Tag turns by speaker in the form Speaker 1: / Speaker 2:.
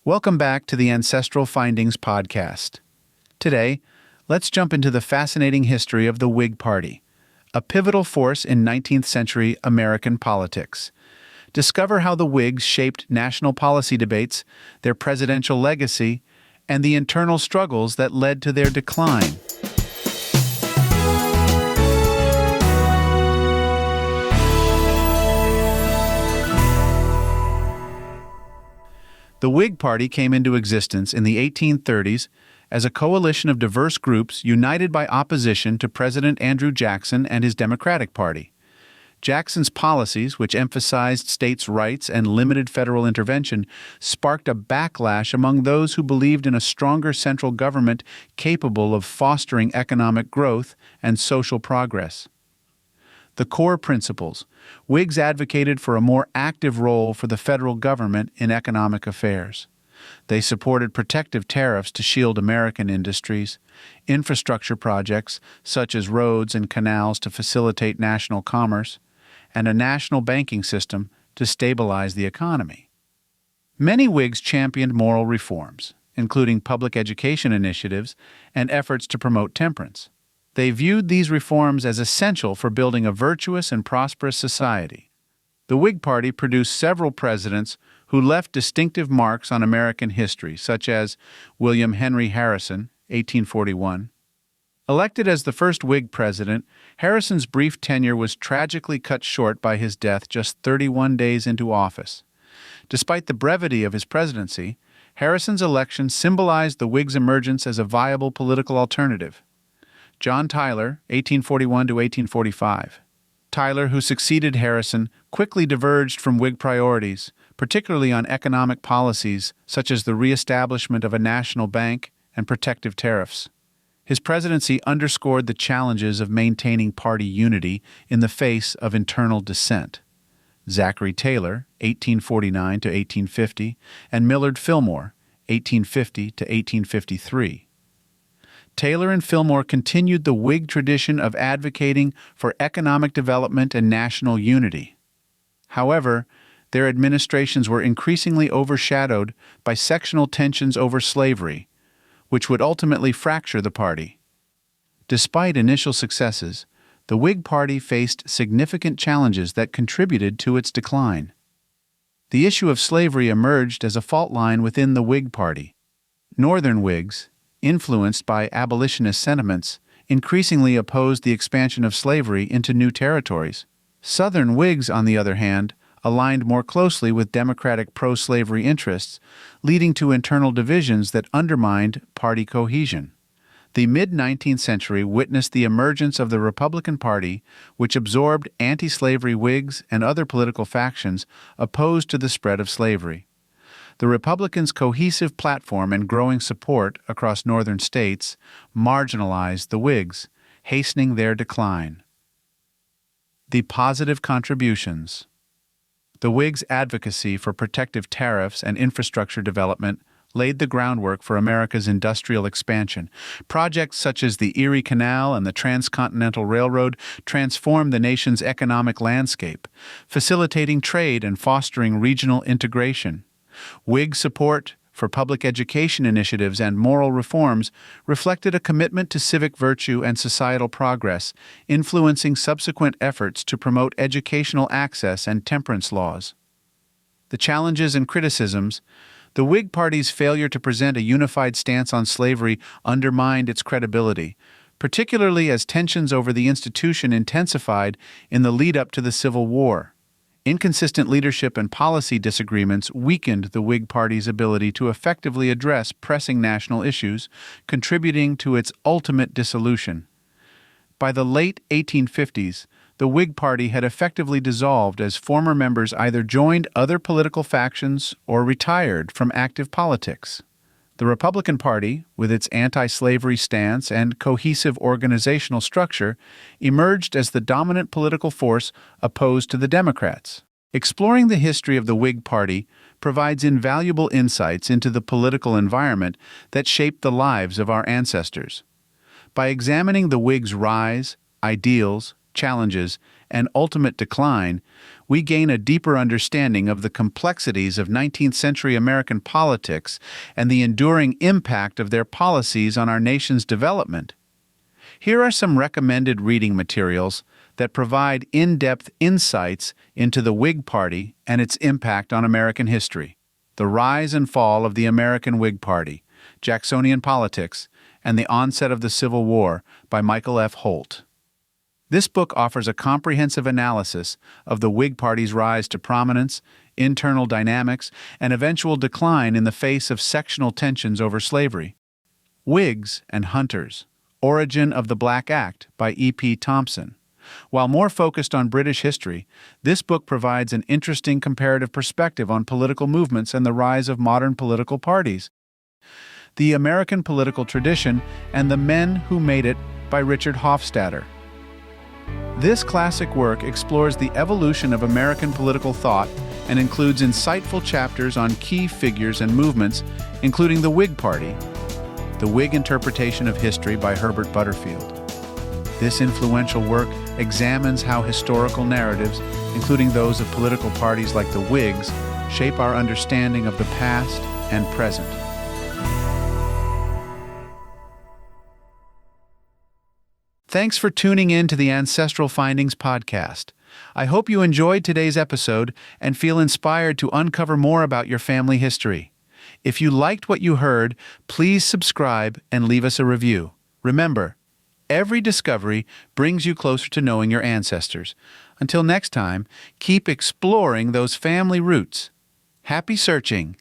Speaker 1: Welcome back to the Ancestral Findings podcast. Today, let's jump into the fascinating history of the Whig Party, a pivotal force in 19th-century American politics. Discover how the Whigs shaped national policy debates, their presidential legacy, and the internal struggles that led to their decline. The Whig Party came into existence in the 1830s as a coalition of diverse groups united by opposition to President Andrew Jackson and his Democratic Party. Jackson's policies, which emphasized states' rights and limited federal intervention, sparked a backlash among those who believed in a stronger central government capable of fostering economic growth and social progress. The core principles. Whigs advocated for a more active role for the federal government in economic affairs. They supported protective tariffs to shield American industries, infrastructure projects such as roads and canals to facilitate national commerce, and a national banking system to stabilize the economy. Many Whigs championed moral reforms, including public education initiatives and efforts to promote temperance. They viewed these reforms as essential for building a virtuous and prosperous society. The Whig Party produced several presidents who left distinctive marks on American history, such as William Henry Harrison, 1841. Elected as the first Whig president, Harrison's brief tenure was tragically cut short by his death just 31 days into office. Despite the brevity of his presidency, Harrison's election symbolized the Whigs' emergence as a viable political alternative. John Tyler, 1841 to 1845. Tyler, who succeeded Harrison, quickly diverged from Whig priorities, particularly on economic policies such as the reestablishment of a national bank and protective tariffs. His presidency underscored the challenges of maintaining party unity in the face of internal dissent. Zachary Taylor, 1849 to 1850, and Millard Fillmore, 1850 to 1853. Taylor and Fillmore continued the Whig tradition of advocating for economic development and national unity. However, their administrations were increasingly overshadowed by sectional tensions over slavery, which would ultimately fracture the party. Despite initial successes, the Whig Party faced significant challenges that contributed to its decline. The issue of slavery emerged as a fault line within the Whig Party. Northern Whigs, influenced by abolitionist sentiments, increasingly opposed the expansion of slavery into new territories. Southern Whigs, on the other hand, aligned more closely with Democratic pro-slavery interests, leading to internal divisions that undermined party cohesion. The mid-19th century witnessed the emergence of the Republican Party, which absorbed anti-slavery Whigs and other political factions opposed to the spread of slavery. The Republicans' cohesive platform and growing support across northern states marginalized the Whigs, hastening their decline. The positive contributions. The Whigs' advocacy for protective tariffs and infrastructure development laid the groundwork for America's industrial expansion. Projects such as the Erie Canal and the Transcontinental Railroad transformed the nation's economic landscape, facilitating trade and fostering regional integration. Whig support for public education initiatives and moral reforms reflected a commitment to civic virtue and societal progress, influencing subsequent efforts to promote educational access and temperance laws. The challenges and criticisms. The Whig Party's failure to present a unified stance on slavery undermined its credibility, particularly as tensions over the institution intensified in the lead-up to the Civil War. Inconsistent leadership and policy disagreements weakened the Whig Party's ability to effectively address pressing national issues, contributing to its ultimate dissolution. By the late 1850s, the Whig Party had effectively dissolved as former members either joined other political factions or retired from active politics. The Republican Party, with its anti-slavery stance and cohesive organizational structure, emerged as the dominant political force opposed to the Democrats. Exploring the history of the Whig Party provides invaluable insights into the political environment that shaped the lives of our ancestors. By examining the Whigs' rise, ideals, challenges, and ultimate decline, we gain a deeper understanding of the complexities of 19th-century American politics and the enduring impact of their policies on our nation's development. Here are some recommended reading materials that provide in-depth insights into the Whig Party and its impact on American history. The Rise and Fall of the American Whig Party, Jacksonian Politics, and the Onset of the Civil War by Michael F. Holt. This book offers a comprehensive analysis of the Whig Party's rise to prominence, internal dynamics, and eventual decline in the face of sectional tensions over slavery. Whigs and Hunters, Origin of the Black Act by E.P. Thompson. While more focused on British history, this book provides an interesting comparative perspective on political movements and the rise of modern political parties. The American Political Tradition and the Men Who Made It by Richard Hofstadter. This classic work explores the evolution of American political thought and includes insightful chapters on key figures and movements, including the Whig Party, The Whig Interpretation of History by Herbert Butterfield. This influential work examines how historical narratives, including those of political parties like the Whigs, shape our understanding of the past and present. Thanks for tuning in to the Ancestral Findings podcast. I hope you enjoyed today's episode and feel inspired to uncover more about your family history. If you liked what you heard, please subscribe and leave us a review. Remember, every discovery brings you closer to knowing your ancestors. Until next time, keep exploring those family roots. Happy searching!